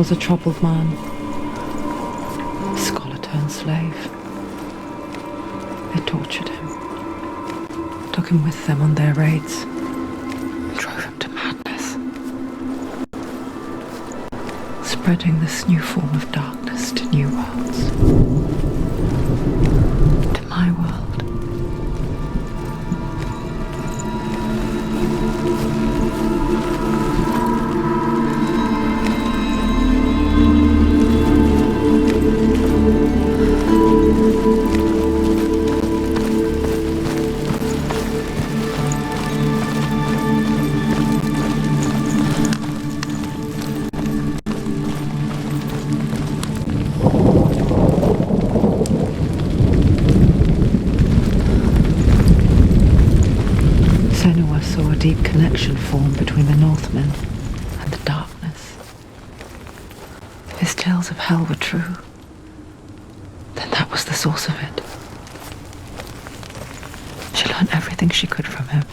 was a troubled man, scholar turned slave. They tortured him, took him with them on their raids, drove him to madness, spreading this new form of darkness to new worlds, to my world. Senua saw a deep connection form between the Northmen and the darkness. If his tales of hell were true, then that was the source of it. She learned everything she could from him,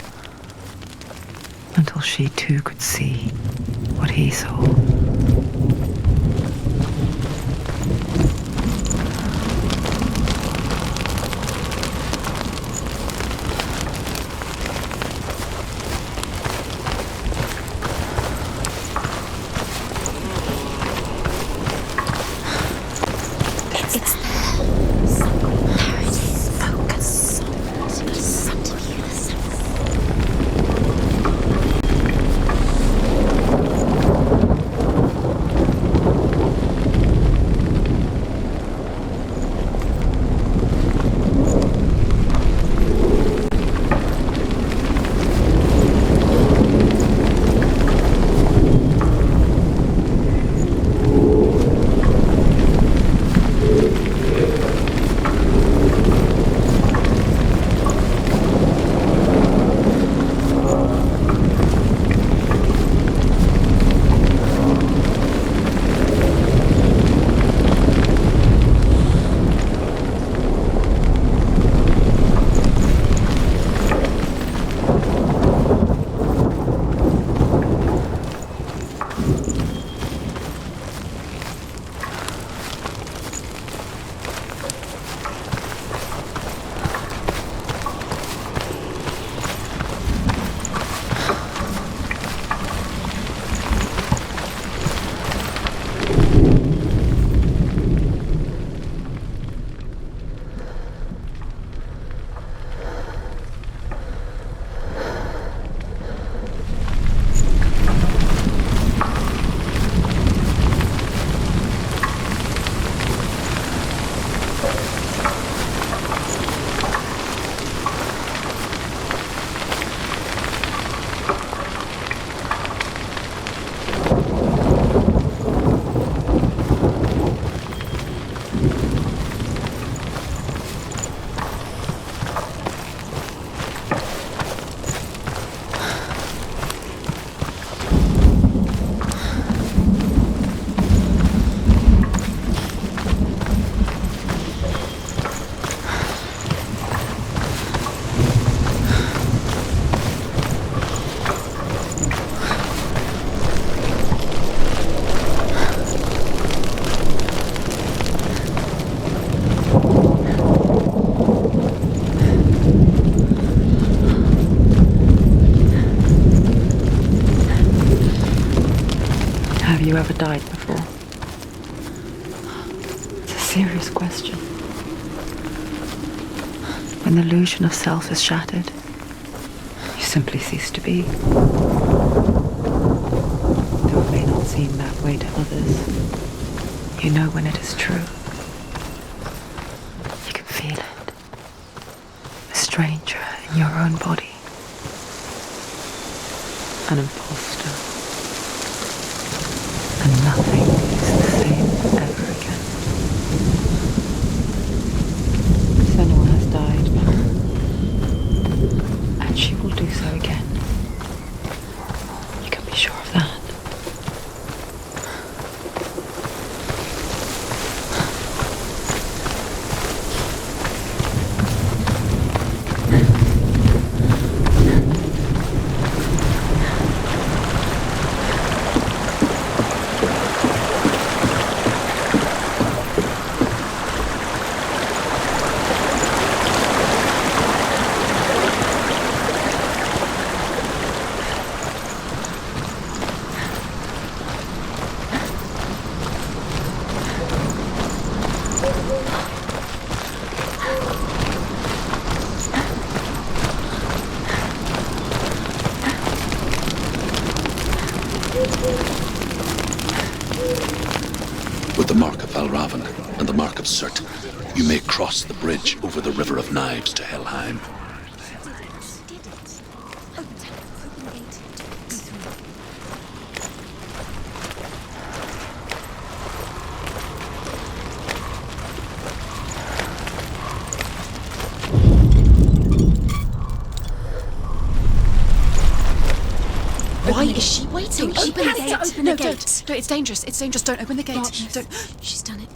until she too could see what he saw. Have you ever died before? It's a serious question. When the illusion of self is shattered, you simply cease to be. Though it may not seem that way to others, you know when it is true. You can feel it. A stranger in your own body. An imposter. And nothing is the same ever again. Senua has died, and she will do so again. You can be sure of that. With the mark of Valravan and the mark of Surt, you may cross the bridge over the River of Knives to Helheim. Why is she waiting? Don't open the gate. Open the gate. Don't. It's dangerous. It's dangerous. Don't open the gate. March. Don't. She's done it.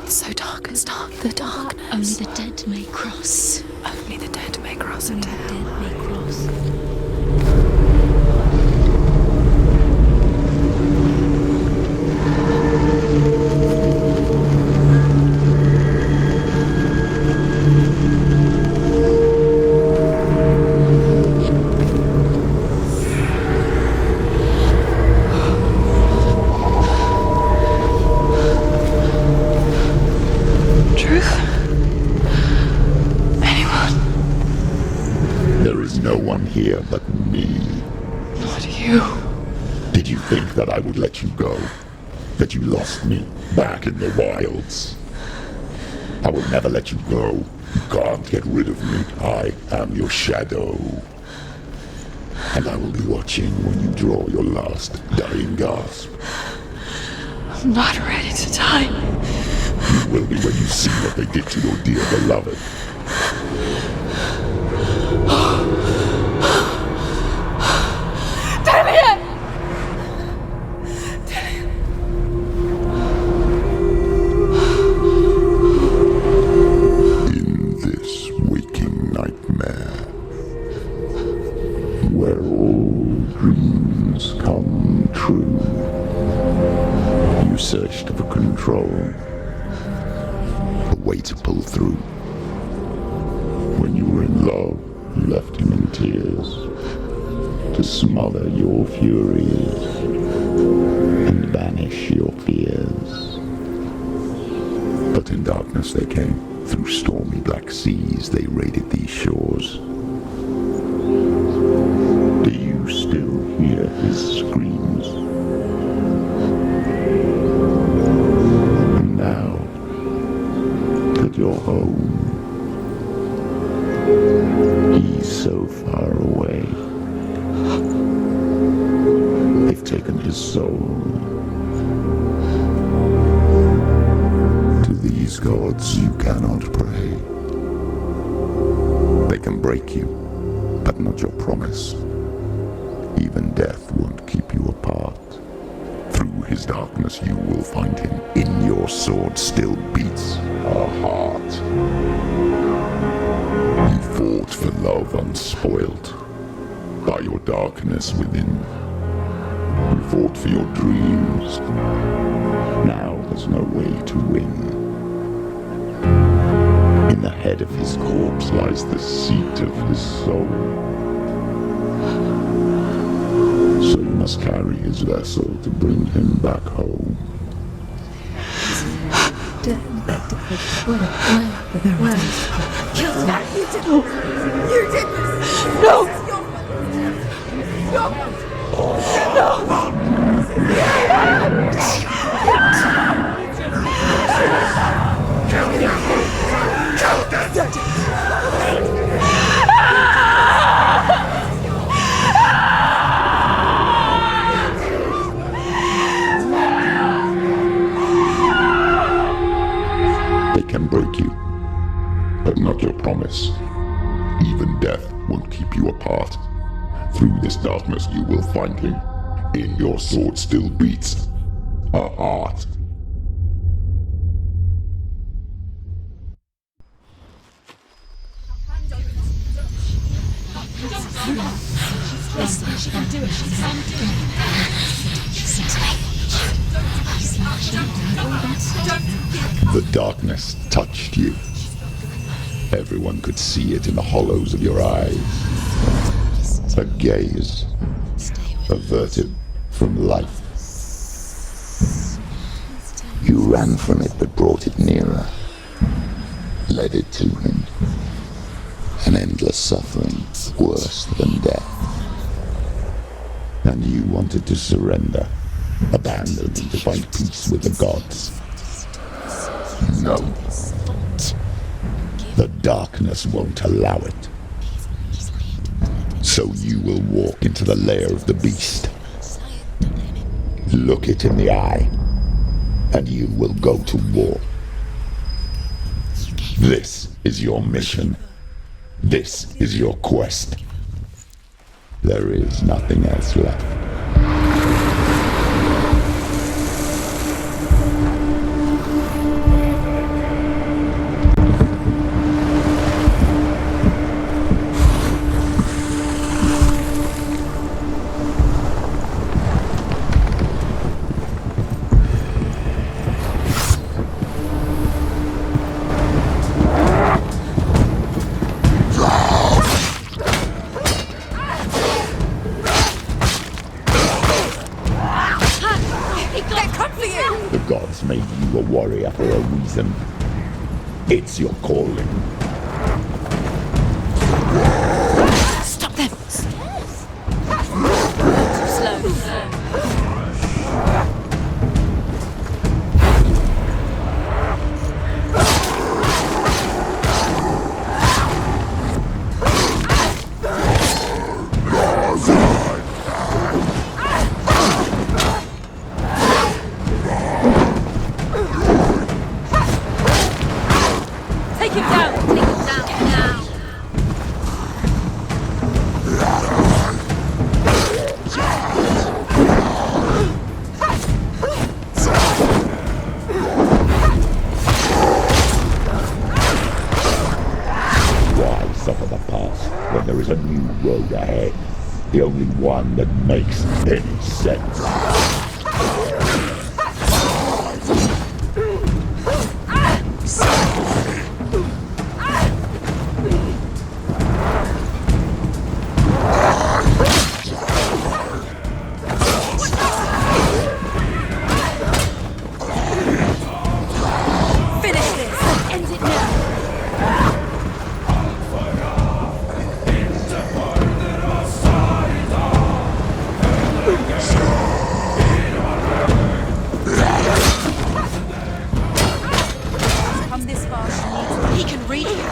It's so dark. It's dark. The darkness. Only the dead may cross. Only the dead may cross Only into the hell. dead may cross. Truth? Anyone? There is no one here but me. Not you. Did you think that I would let you go? That you lost me back in the wilds? I will never let you go. You can't get rid of me. I am your shadow. And I will be watching when you draw your last dying gasp. I'm not ready to die. You will be when you see what they did to your dear beloved. In this waking nightmare, where all dreams come true, you searched for control, a way to pull through. When you were in love, you left him in tears, to smother your furies and banish your fears. But in darkness they came, through stormy black seas they raided these shores. Do you still hear his screams? And now that you're home, he's so far away. They've taken his soul. To these gods you cannot pray. They can break you, but not your promise. Even death won't keep you apart. Through his darkness you will find him. In your sword still beats a heart. You fought for love unspoilt by your darkness within. You fought for your dreams. Now there's no way to win. In the head of his corpse lies the seat of his soul. So you must carry his vessel to bring him back home. They can break you, but not your promise. Even death won't keep you apart. Through this darkness you will find him. In your sword still beats a heart. Listen, she can do it. She can do it. Listen to me. The darkness touched you. Everyone could see it in the hollows of your eyes. A gaze averted from life. You ran from it but brought it nearer. Led it to him. And endless suffering, worse than death. And you wanted to surrender, abandon and to find peace with the gods. No. The darkness won't allow it. So you will walk into the lair of the beast. Look it in the eye, and you will go to war. This is your mission. This is your quest. There is nothing else left. The gods made you a warrior for a reason. It's your calling. Stop them! Slow. Take him down! Take him down now! Why suffer the past when there is a new road ahead? The only one that makes any sense. Finish this! End it now! Come this far, he can reach you.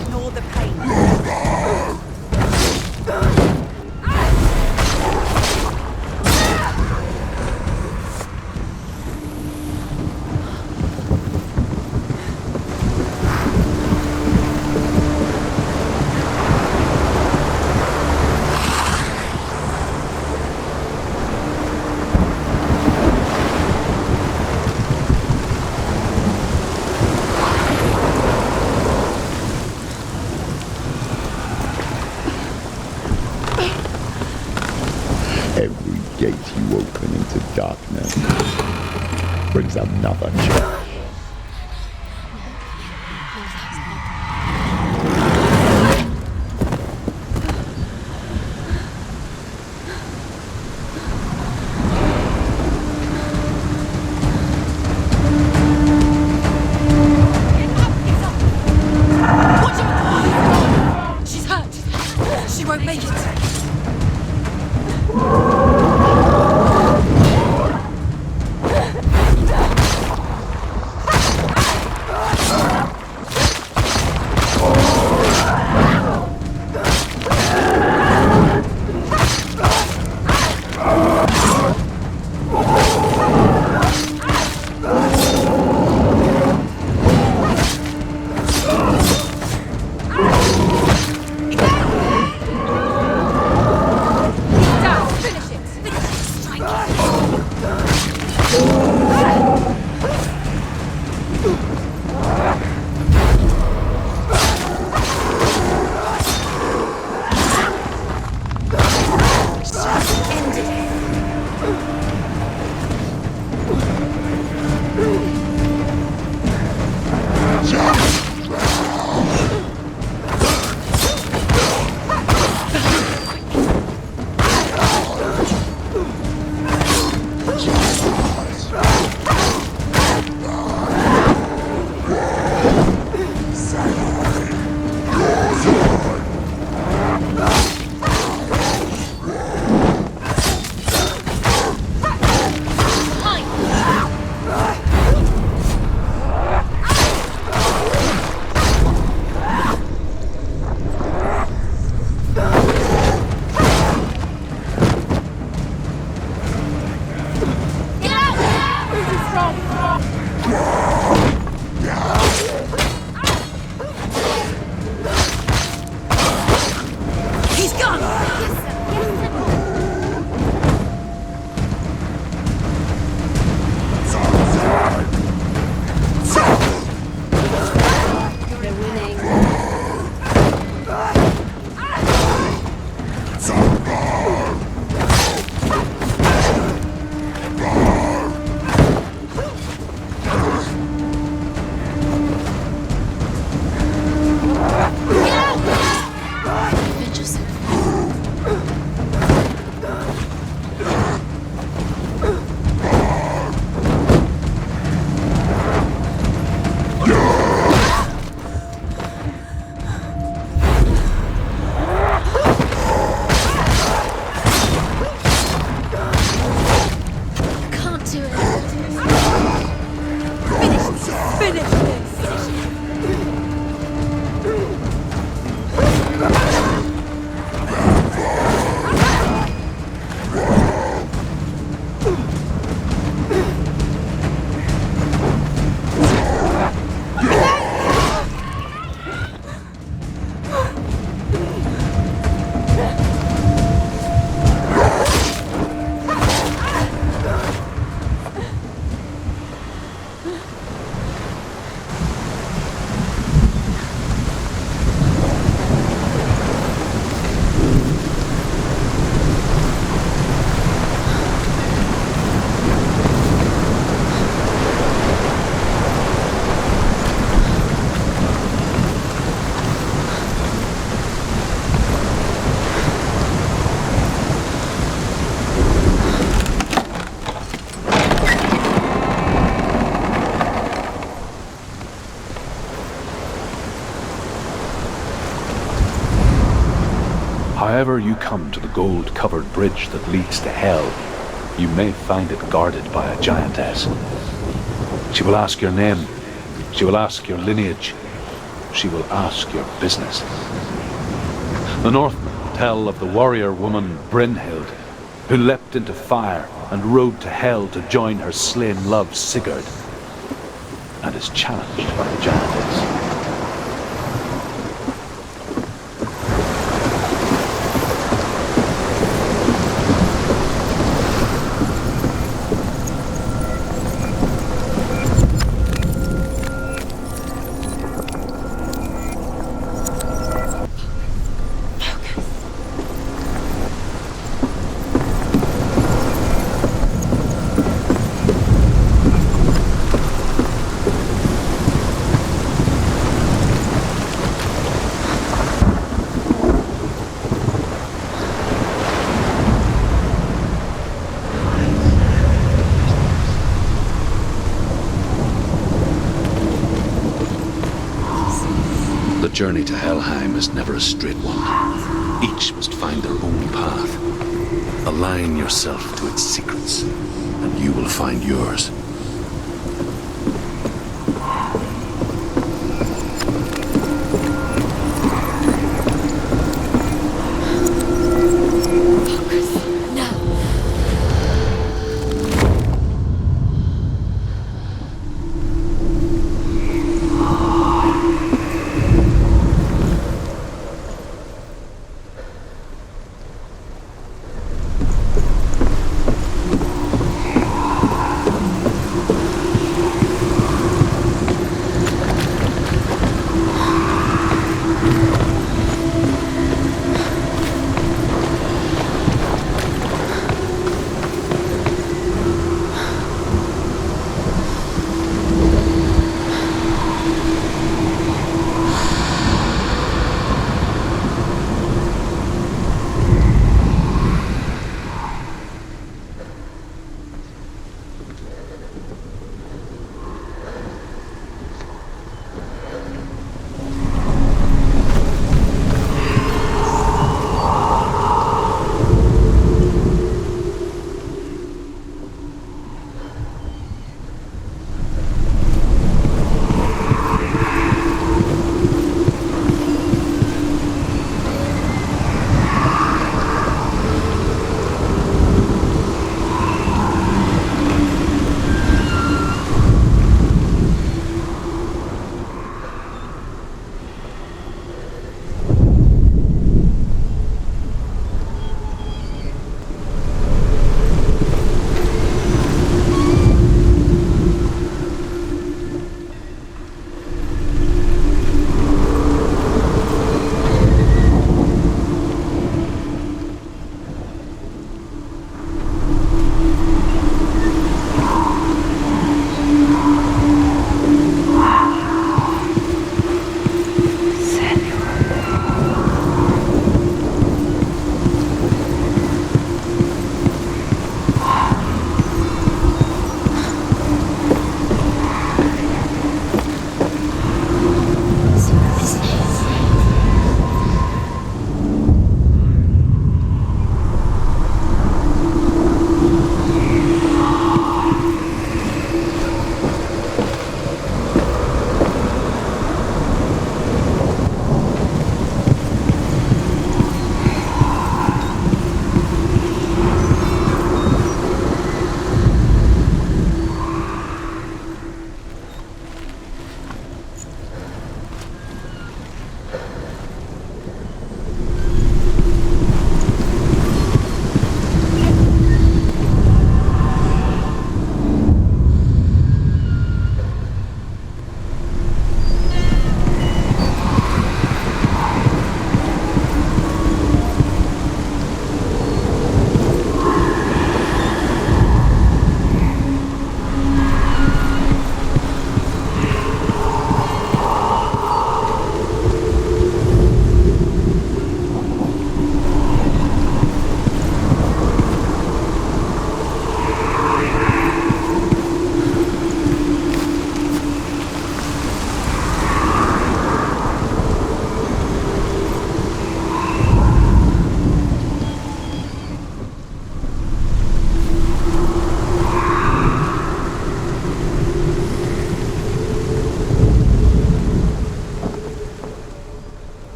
Ignore the pain. Every gate you open into darkness brings another change. She's hurt! She won't make it! However you come to the gold-covered bridge that leads to hell, you may find it guarded by a giantess. She will ask your name. She will ask your lineage. She will ask your business. The Northmen tell of the warrior woman Brynhild, who leapt into fire and rode to hell to join her slain love Sigurd, and is challenged by the giantess. The journey to Helheim is never a straight one. Each must find their own path. Align yourself to its secrets, and you will find yours.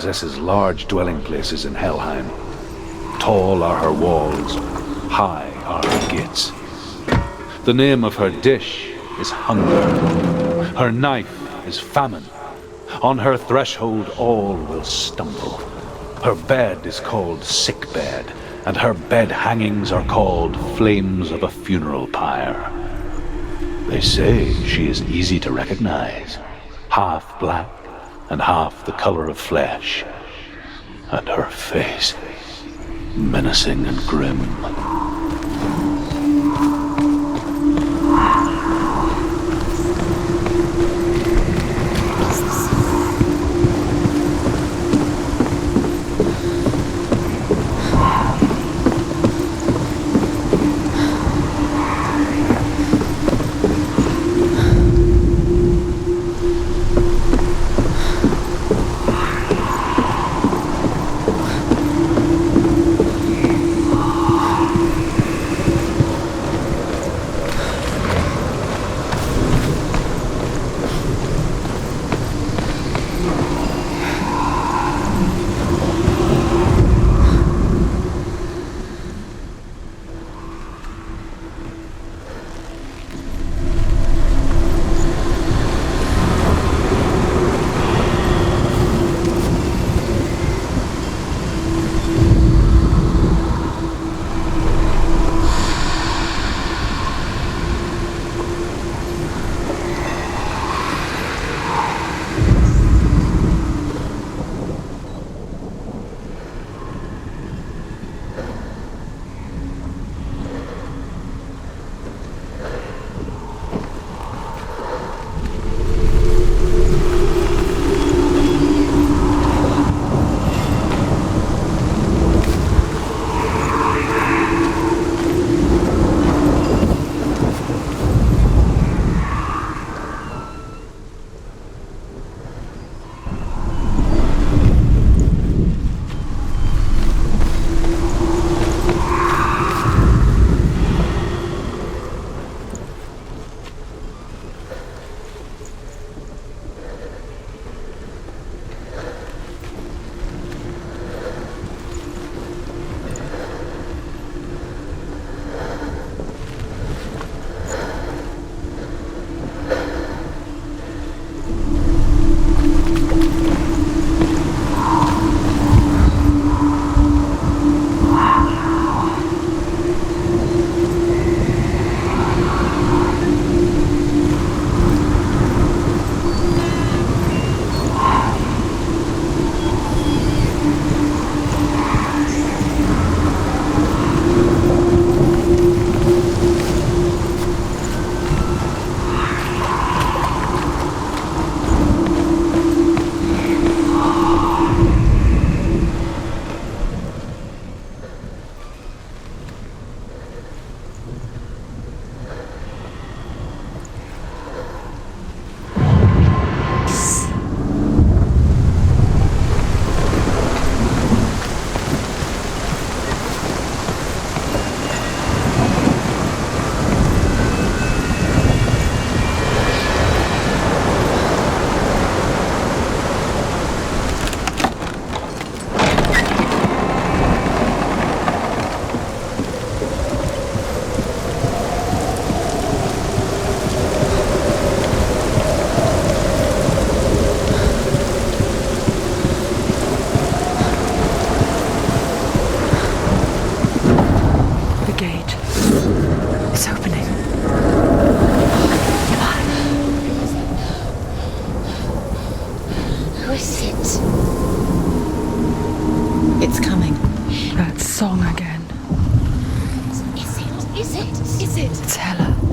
possesses large dwelling places in Helheim. Tall are her walls, high are her gates. The name of her dish is hunger. Her knife is famine. On her threshold all will stumble. Her bed is called sick bed, and her bed hangings are called flames of a funeral pyre. They say she is easy to recognize, half black and half the color of flesh, and her face menacing and grim.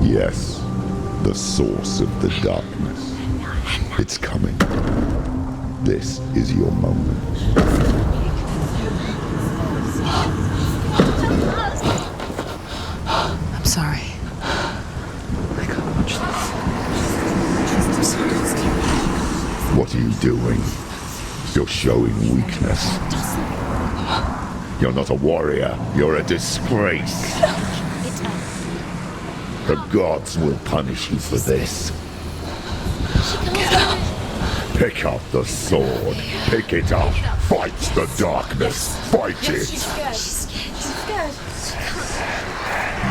Yes, the source of the darkness. It's coming. This is your moment. I'm sorry. I can't watch this. What are you doing? You're showing weakness. You're not a warrior. You're a disgrace. The gods will punish you for this. Get up. Pick up the sword. Pick it up. Fight the darkness. Fight it. She's scared.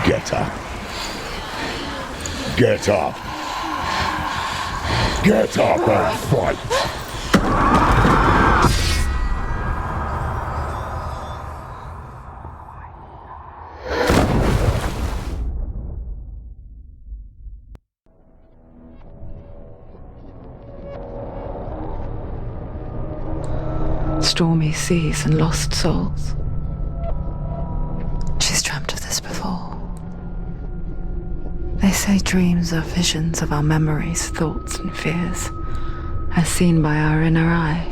Get up. Get up. Get up and fight. Stormy seas and lost souls. She's dreamt of this before. They say dreams are visions of our memories, thoughts, and fears, as seen by our inner eye.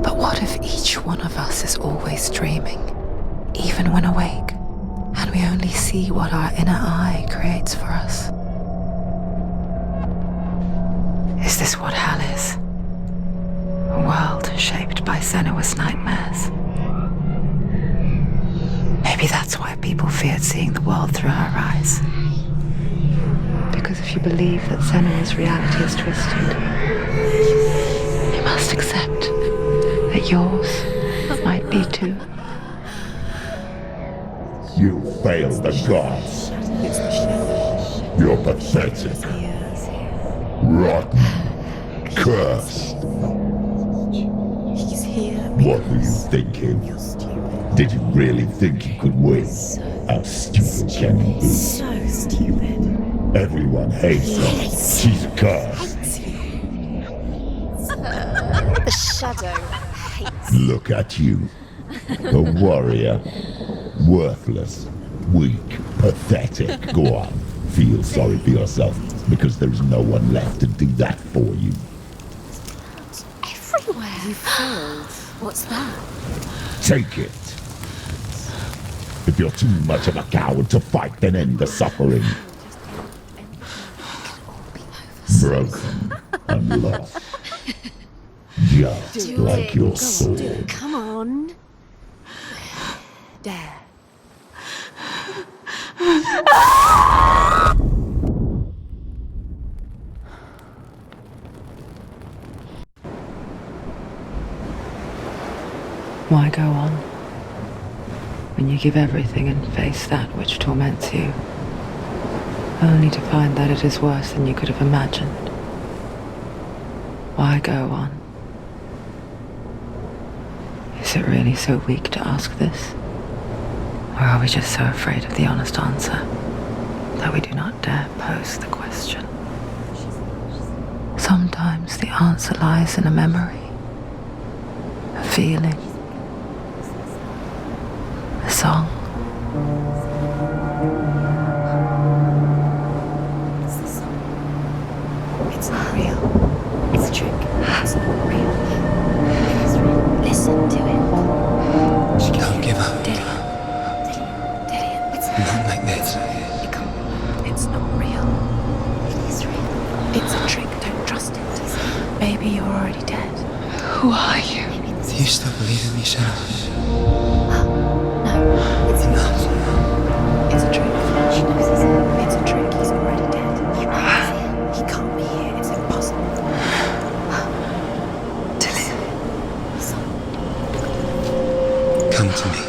But what if each one of us is always dreaming, even when awake, and we only see what our inner eye creates for us? Is this what hell is? A world shaped by Senua's nightmares. Maybe that's why people feared seeing the world through her eyes. Because if you believe that Senua's reality is twisted, you must accept that yours might be too. You failed the gods. You're pathetic. Rotten. Cursed. What were you thinking? Did you really think you could win? How stupid can you be? So stupid. Everyone hates her. She's cursed. The shadow hates. Look at you. A warrior. Worthless. Weak. Pathetic. Go on. Feel sorry for yourself, because there is no one left to do that for you. Everywhere. You failed. What's that? Take it. If you're too much of a coward to fight, then end the suffering. Broken and lost. Just like your sword. Come on. Dare. Why go on when you give everything and face that which torments you, only to find that it is worse than you could have imagined? Why go on? Is it really so weak to ask this? Or are we just so afraid of the honest answer that we do not dare pose the question? Sometimes the answer lies in a memory, a feeling, a song. It's not real. It's a trick. It's not real. It is real. Listen to it. Don't give up. Daddy, it's Not like this. it can't. It's not real. It is real. It's a trick. Don't trust it. Maybe you're already dead. Who are you? Maybe this Do you still believe in me, Senua? No, it's Enough. It's a trick. She knows it's him. It's a trick. He's already dead. You know he's here. He can't be here. It's impossible. Come to me.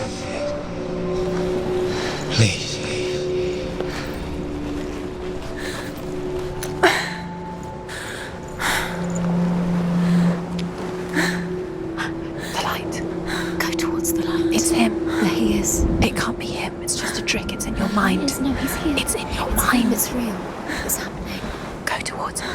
Please. The light. Go towards the light. It's him. There he is. It can't be him. It's just a trick. It's in your mind. No, he's here. It's in your mind. It's real. It's happening. Go towards it.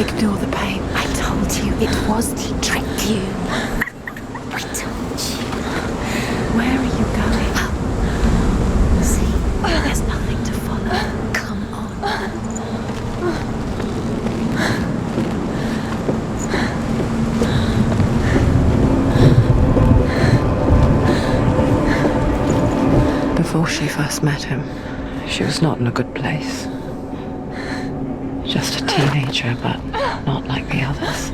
Ignore the pain. I told you it was he tricked you. I told you. Where are you going? See, There's nothing to follow. come on. Before she first met him, she was not in a good place. Just a teenager, but not like the others.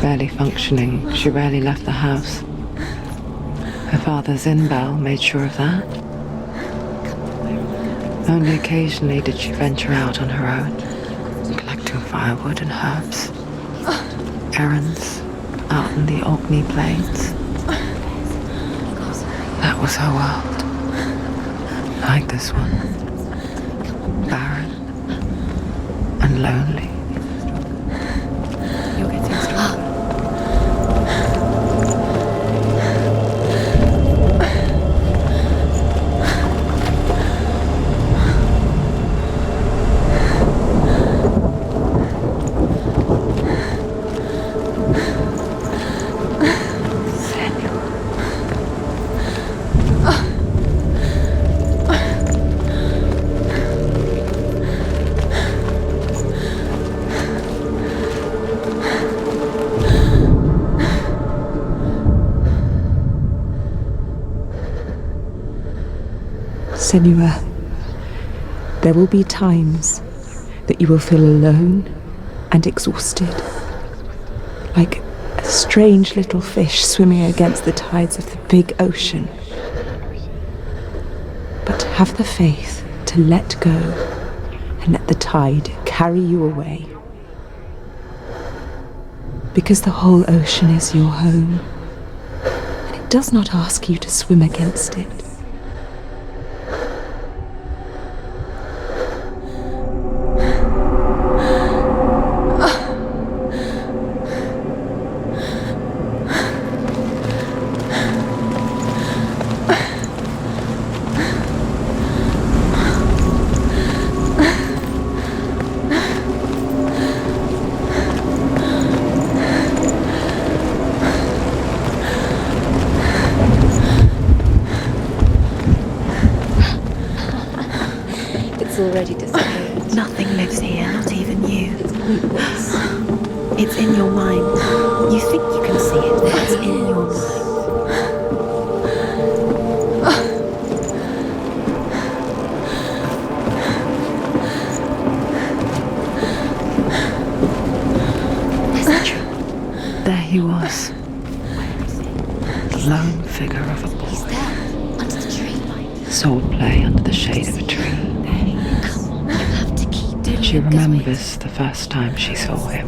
Barely functioning, she rarely left the house. Her father's in-bell made sure of that. Only occasionally did she venture out on her own, collecting firewood and herbs. Errands out in the Orkney Plains. That was her world. Like this one. Barren and lonely. You're getting stronger. Senua, there will be times that you will feel alone and exhausted, like a strange little fish swimming against the tides of the big ocean. But have the faith to let go and let the tide carry you away. Because the whole ocean is your home, and it does not ask you to swim against it. It's already disappeared. Nothing lives here, not even you. It's pointless. It's in your mind. You think you can see it, but it's in your mind. There he was. The lone figure of a He's boy. there, under the tree. Sword play under the shade of a tree. Come on, you have to keep doing She it. remembers the first time she saw him.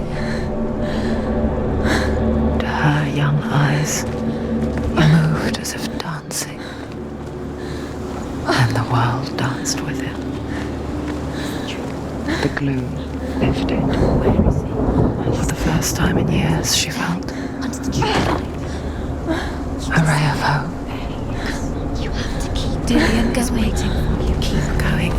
To her young eyes, he moved as if dancing. And the world danced with him. The gloom lifted. And for the first time in years, she felt Under the tree. a ray of hope. You have to keep Dillian is waiting for you. Keep going.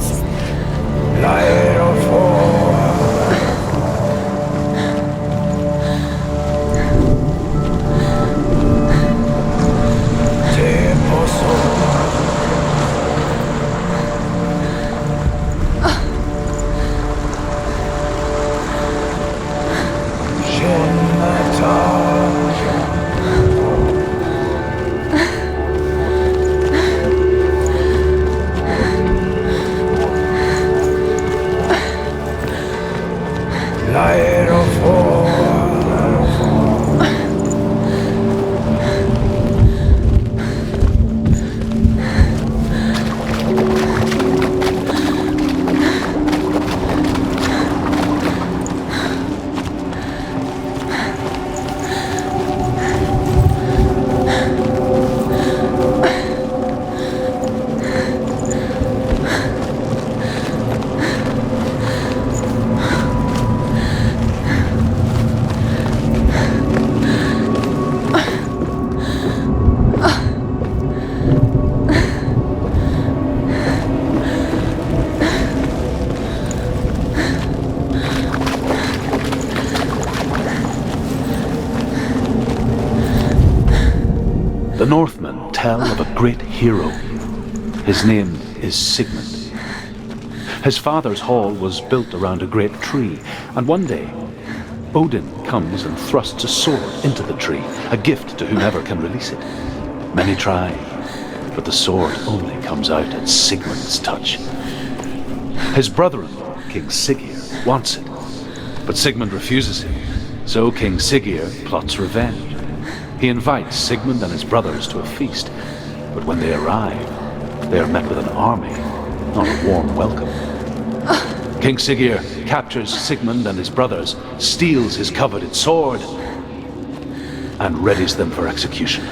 Northmen tell of a great hero. His name is Sigmund. His father's hall was built around a great tree, and one day, Odin comes and thrusts a sword into the tree, a gift to whomever can release it. Many try, but the sword only comes out at Sigmund's touch. His brother-in-law, King Siggeir, wants it, but Sigmund refuses him, so King Siggeir plots revenge. He invites Sigmund and his brothers to a feast, but when they arrive, they are met with an army, not a warm welcome. King Siggeir captures Sigmund and his brothers, steals his coveted sword, and readies them for execution.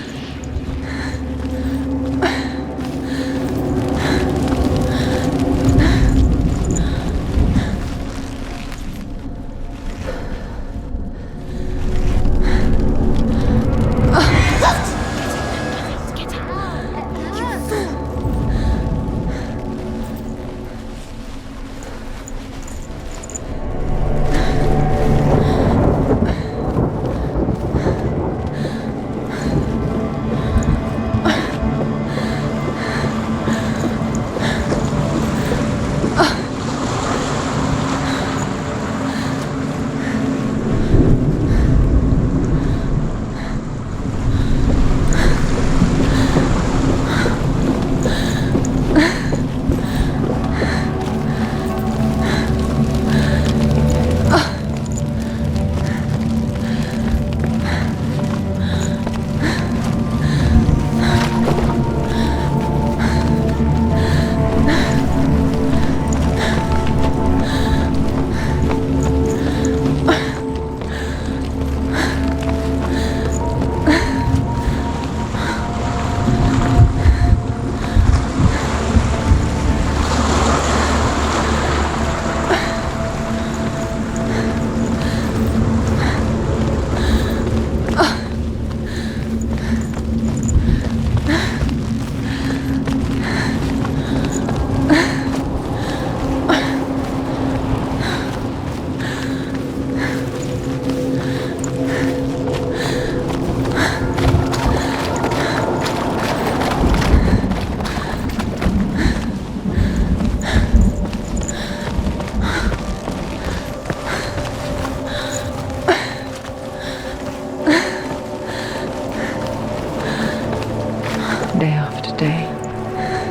Day after day,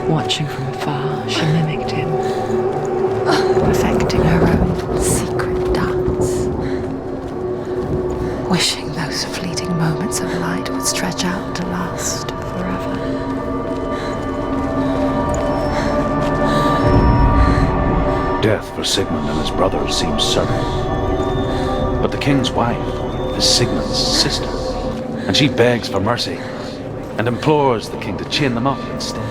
watching from afar, she mimicked him, perfecting her own secret dance, wishing those fleeting moments of light would stretch out to last forever. Death for Sigmund and his brothers seems certain. But the king's wife is Sigmund's sister, and she begs for mercy and implores the king to chain them up instead.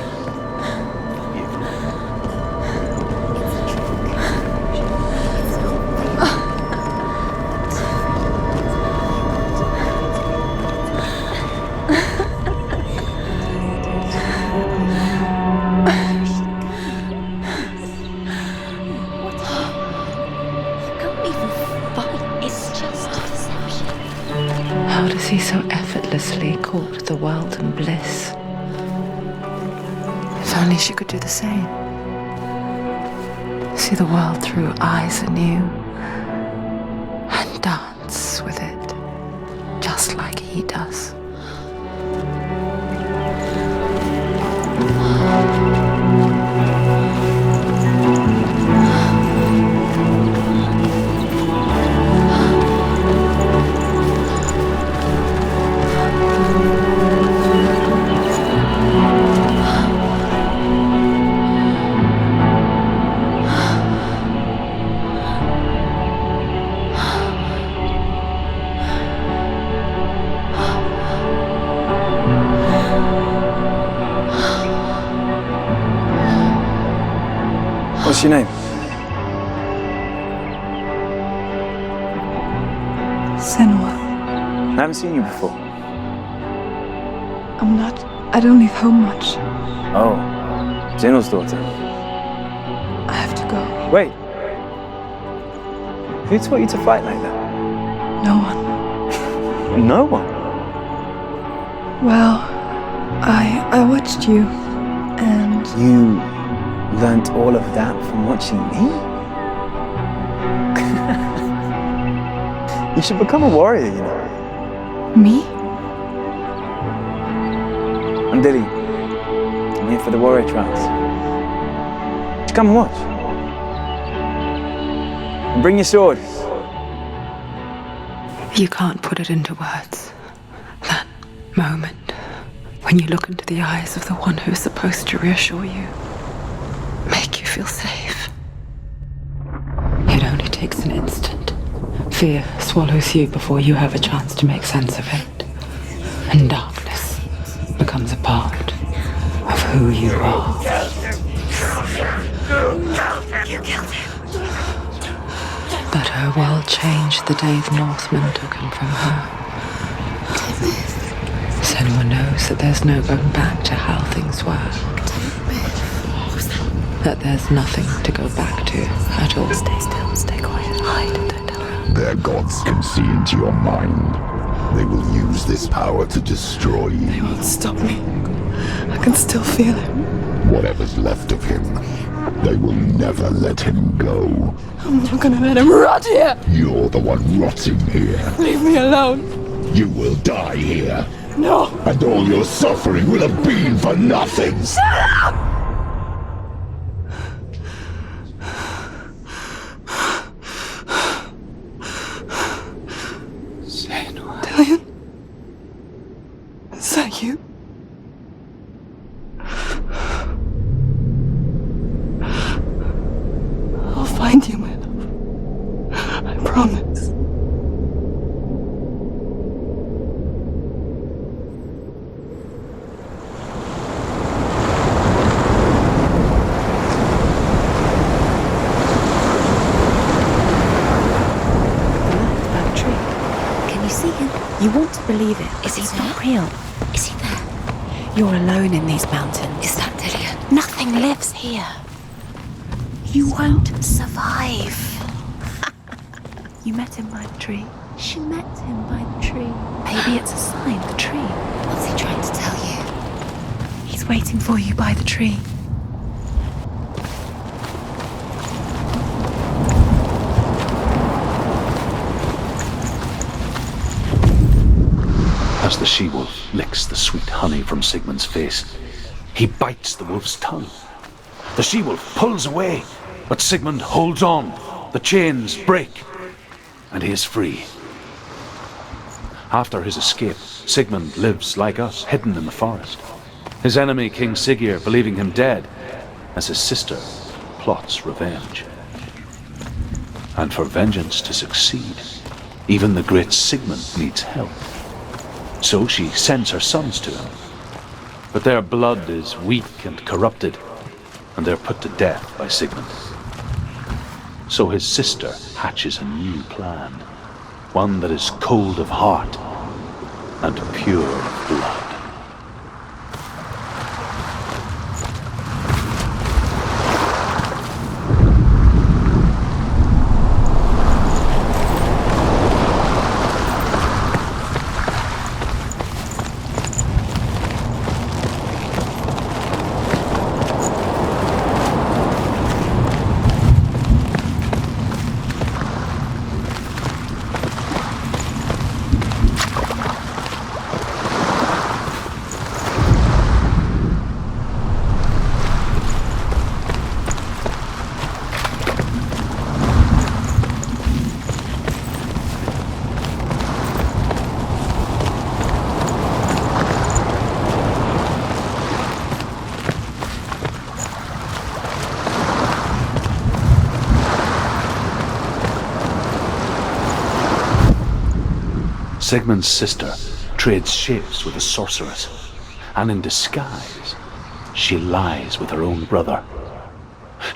How does he so effortlessly court the world and bliss? If only she could do the same. See the world through eyes anew and dance with it, just like he does. What's your name? Senua. I haven't seen you before. I don't leave home much. Oh, Zeno's daughter. I have to go. Wait. Who taught you to fight like that? No one. No one? Well, I watched you, and You learnt all of that from watching me? You should become a warrior, you know. me? I'm Dilly. I'm here for the warrior trials. Just come and watch. And bring your sword. You can't put it into words. That moment when you look into the eyes of the one who's supposed to reassure you, make you feel safe. It only takes an instant. Fear swallows you before you have a chance to make sense of it. And darkness becomes a part of who you are. You killed him. But her world changed the day the Northmen took him from her. Senua knows that there's no going back to how things were. That there's nothing to go back to at all. Stay still, stay quiet, hide, don't tell her. Their gods can see into your mind. They will use this power to destroy you. They won't stop me. I can still feel it. Whatever's left of him, they will never let him go. I'm not gonna let him rot here. You're the one rotting here. Leave me alone. You will die here. No. And all your suffering will have been for nothing. Shut up! Dillion? Is that you? I'll find you, my love. I promise. You want to believe it. Is he it's there? not real. Is he there? You're alone in these mountains. Is that Dillion? Nothing lives here. You won't survive. You met him by the tree. She met him by the tree. Maybe it's a sign, the tree. What's he trying to tell you? He's waiting for you by the tree. As the she-wolf licks the sweet honey from Sigmund's face, he bites the wolf's tongue. The she-wolf pulls away, but Sigmund holds on. The chains break, and he is free. After his escape, Sigmund lives like us, hidden in the forest. His enemy, King Siggeir, believing him dead, as his sister plots revenge. And for vengeance to succeed, even the great Sigmund needs help. So she sends her sons to him. But their blood is weak and corrupted, and they're put to death by Sigmund. So his sister hatches a new plan, one that is cold of heart and pure of blood. Sigmund's sister trades shapes with a sorceress, and in disguise, she lies with her own brother.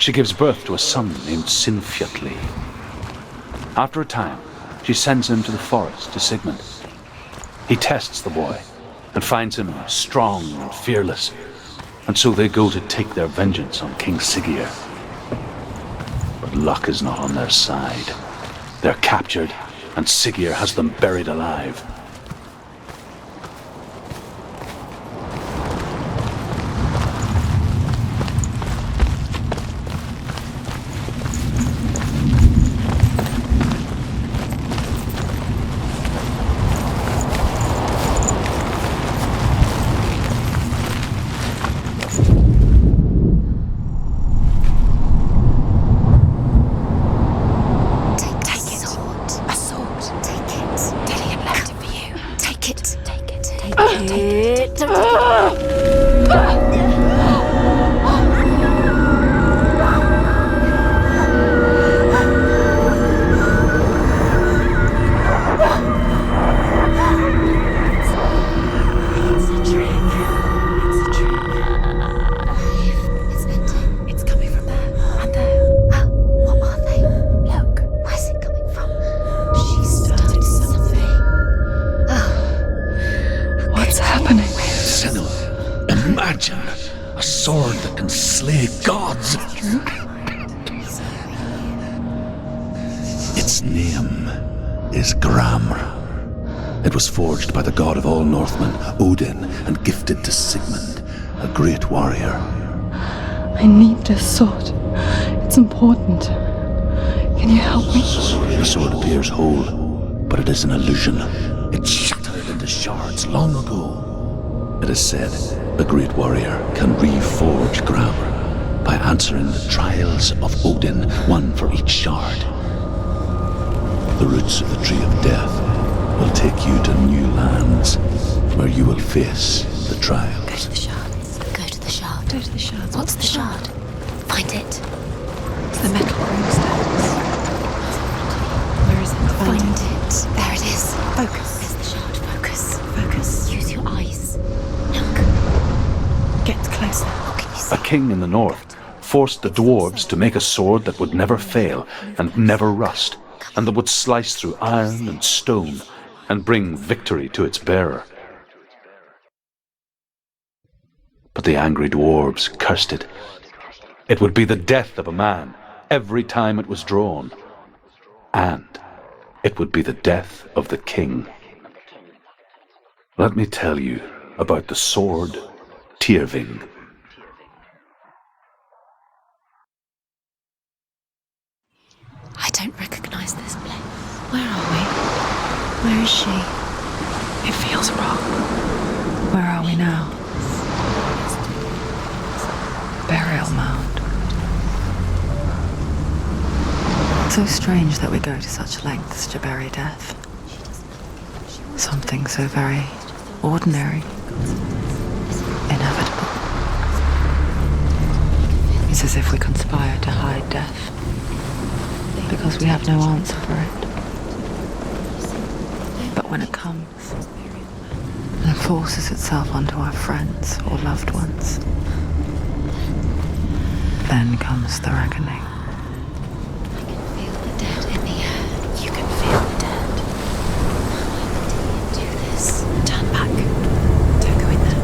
She gives birth to a son named Sinfjotli. After a time, she sends him to the forest to Sigmund. He tests the boy and finds him strong and fearless, and so they go to take their vengeance on King Siggeir. But luck is not on their side. They're captured, and Siggeir has them buried alive. slay gods. Its name is Gramr. It was forged by the god of all Northmen, Odin, and gifted to Sigmund, a great warrior. I need this sword. It's important. Can you help me? The sword appears whole, but it is an illusion. It shattered into shards long ago. It is said a great warrior can reforge Gramr by answering the trials of Odin, one for each shard. The roots of the Tree of Death will take you to new lands where you will face the trials. Go to the shards. Go to the shard. Go to the shards. What's the shard? Find it. It's the metal broomstones. Where is it? Find it. There it is. Focus. There's the shard. Focus. Focus. Use your eyes. Look. Get closer. What can you see? A king in the north forced the dwarves to make a sword that would never fail and never rust, and that would slice through iron and stone and bring victory to its bearer. But the angry dwarves cursed it. It would be the death of a man every time it was drawn, and it would be the death of the king. Let me tell you about the sword Tyrving. I don't recognize this place. Where are we? Where is she? It feels wrong. Where are we now? Burial mound. So strange that we go to such lengths to bury death. Something so very ordinary, inevitable. It's as if we conspire to hide death, because we have no answer for it. But when it comes and forces itself onto our friends or loved ones, then comes the reckoning. Feel the dead in the air. You can feel the dead. Do this. Turn back. Don't go in there.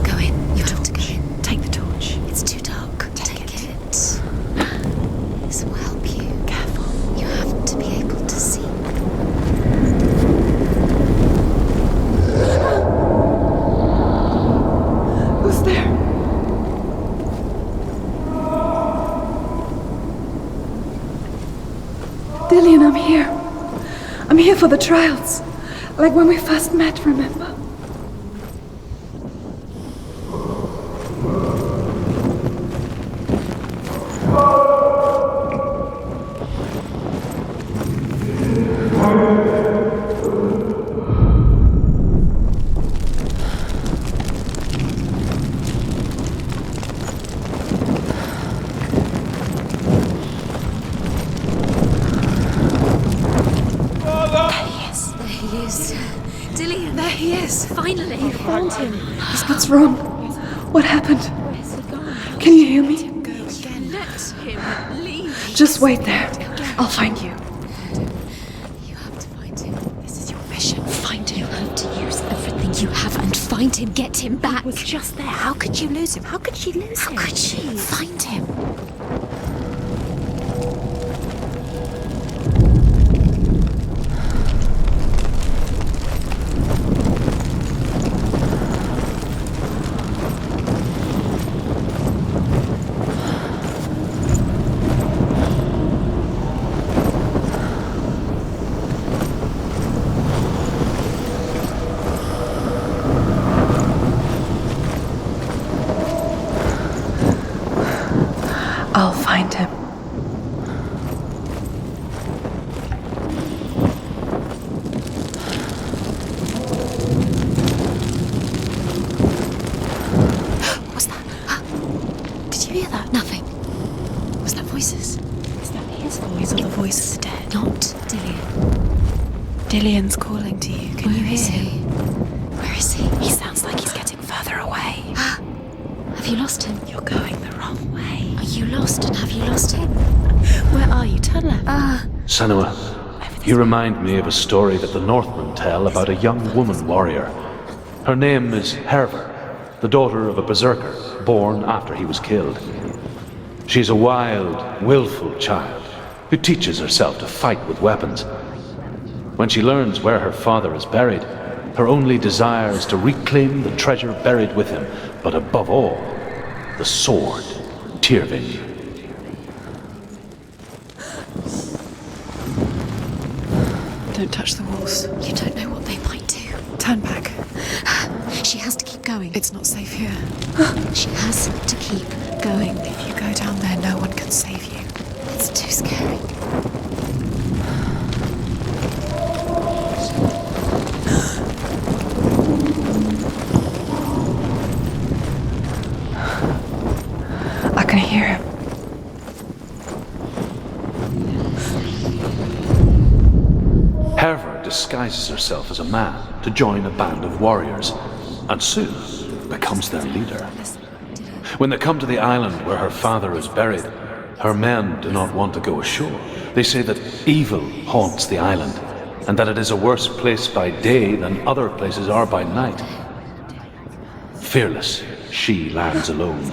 Go in. You have to go in. Take the torch. It's too dark. Take it. This will help you. Careful. You have to be able to see. Who's there? Dillian, I'm here. I'm here for the trials. Like when we first met, remember? Dillian, there he is. Finally. You found him. What's wrong? What happened? Can you hear me? Go again. Let him leave. Just wait there. I'll find you. You have to find him. This is your mission. Find him. You have to use everything you have and find him. Get him back. He was just there. How could you lose him? How could she lose him? How could she? Find him. I'll find him. What was that? Did you hear that? Nothing. Was that voices? Is that his voice or the voice of the dead? Not Dillian. Dillian's calling to you. Can you Where is hear he? him? Where is he? He sounds like he's getting further away. Have you lost him? You're going the wrong way. Are you lost and have you lost him? Where are you? Turn left. Senua, you remind me of a story that the Northmen tell about a young woman warrior. Her name is Herver. the daughter of a berserker born after he was killed. She's a wild, willful child who teaches herself to fight with weapons. When she learns where her father is buried, her only desire is to reclaim the treasure buried with him, but above all, the sword, Tyrving. Don't touch the walls. You don't know what they might do. Turn back. She has to keep going. It's not safe here. She has to keep going. If you go down there, no one can save you. It's too scary. I can hear him. Herva disguises herself as a man to join a band of warriors, and soon becomes their leader. When they come to the island where her father is buried, her men do not want to go ashore. They say that evil haunts the island, and that it is a worse place by day than other places are by night. Fearless, she lands alone.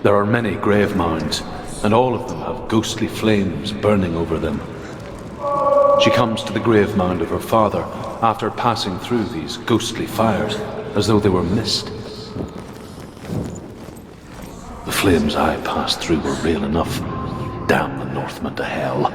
There are many grave mounds, and all of them have ghostly flames burning over them. She comes to the grave mound of her father after passing through these ghostly fires, as though they were mist. The flames I passed through were real enough. Damn the Northmen to hell.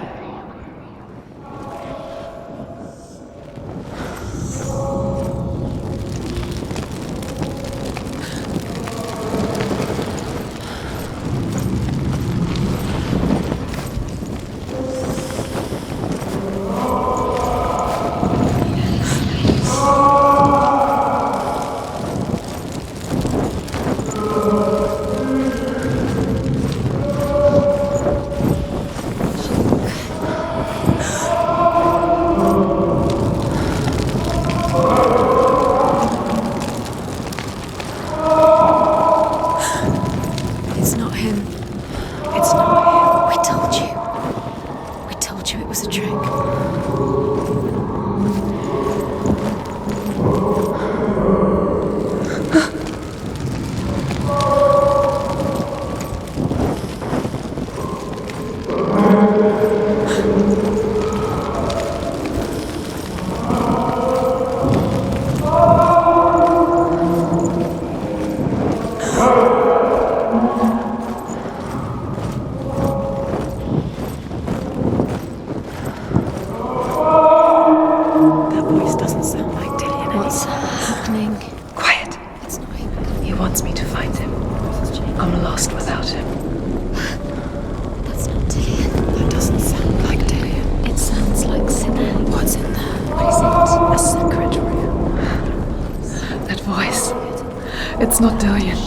It's not Dillion.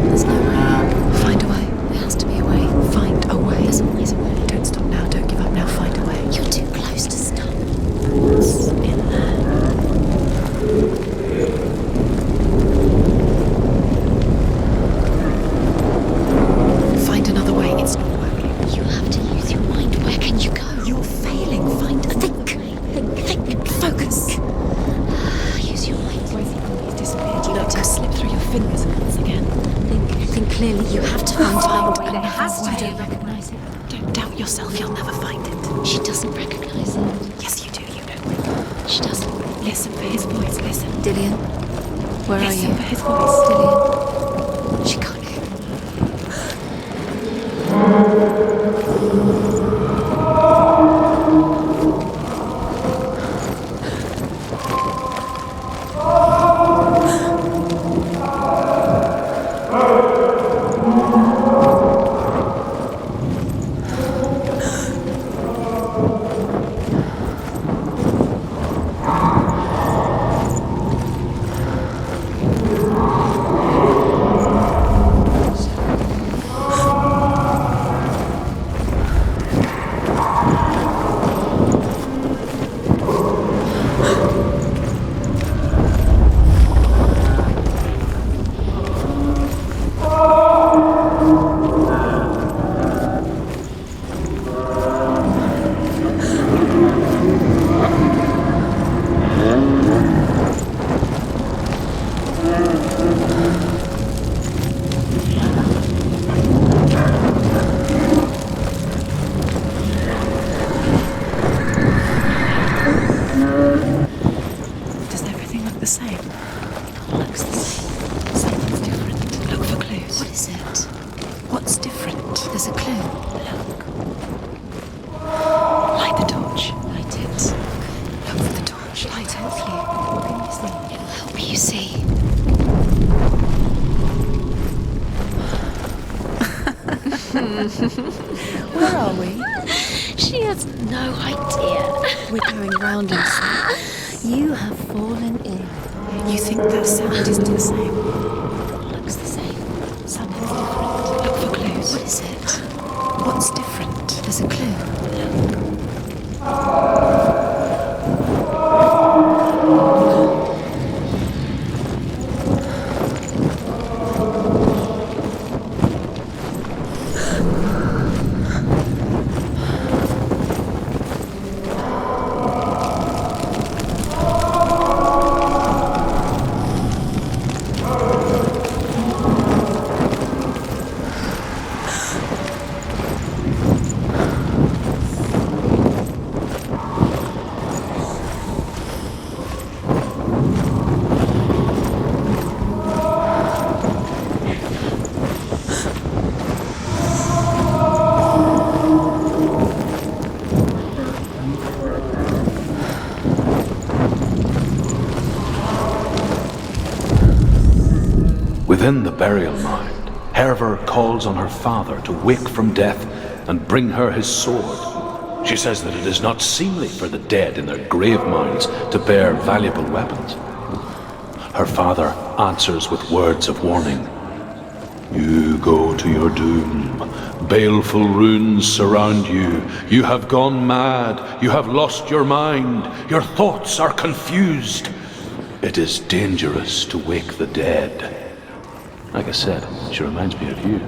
There's no way. Find a way. There has to be a way. Find a way. There's always a way. Don't stop now. Don't give up now. Find a way. You're too close to stop. What's in there? Find another way. It's not working. You have to use your mind. Where can you go? You're failing. Find a Think. Think. Focus. Use your mind. He's disappeared. You let him slip through your fingers once again. Think clearly. You have to find a way. There has to You be. don't recognize it. Don't doubt yourself. You'll never find it. She doesn't recognize it. Yes, you do. You know. She doesn't. Listen for his voice. Listen. Dillion, where are Listen you? for his voice. Dillion. She can't hear. Where are we? She has no idea. We're going round in circles. You have fallen in. You think that sound is the same? Looks the same. Something's different. Look for clues. What is it? What's different? There's a clue. Within the burial mound, Herver calls on her father to wake from death and bring her his sword. She says that it is not seemly for the dead in their grave mounds to bear valuable weapons. Her father answers with words of warning. You go to your doom. Baleful runes surround you. You have gone mad. You have lost your mind. Your thoughts are confused. It is dangerous to wake the dead. Like I said, she reminds me of you.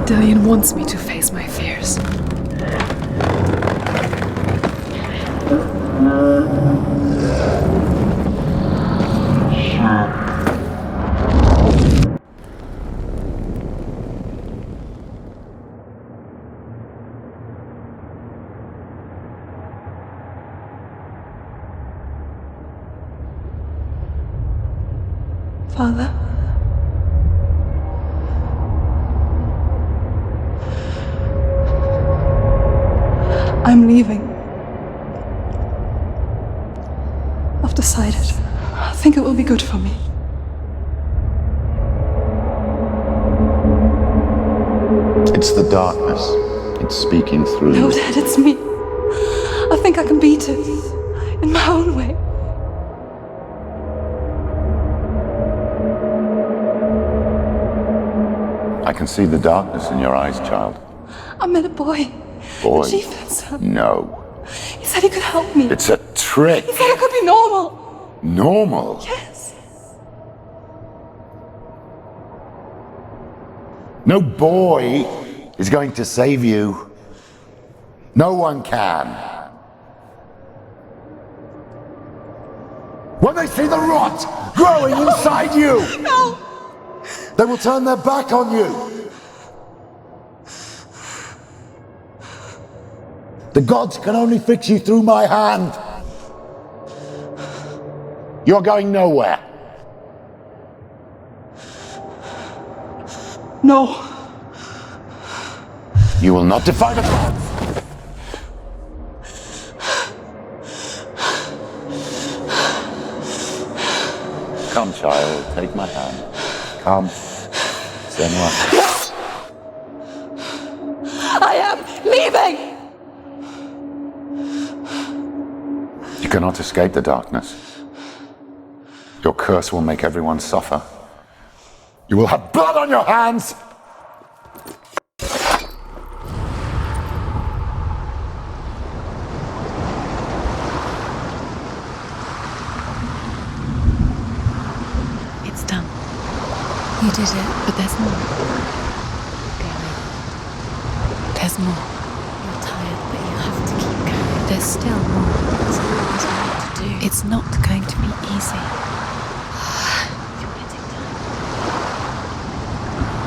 Dillian wants me to face my fears. Father? I'm leaving. I've decided. I think it will be good for me. It's the darkness. It's speaking through No, you. Dad, it's me. I think I can beat it. In my own way. I can see the darkness in your eyes, child. I met a boy. Boy. The chief and son. No. He said he could help me. It's a trick. He said I could be normal. Normal? Yes. No boy is going to save you. No one can. When they see the rot growing inside you, No! they will turn their back on you. The gods can only fix you through my hand. You're going nowhere. No. You will not defy the gods. Come, child, take my hand. Come, Senua. I am leaving! You cannot escape the darkness. Your curse will make everyone suffer. You will have blood on your hands! It's done. You did it, but there's more. There's more. You're tired, but you have to keep going. There's still more. There's always more to do. It's not going to be easy.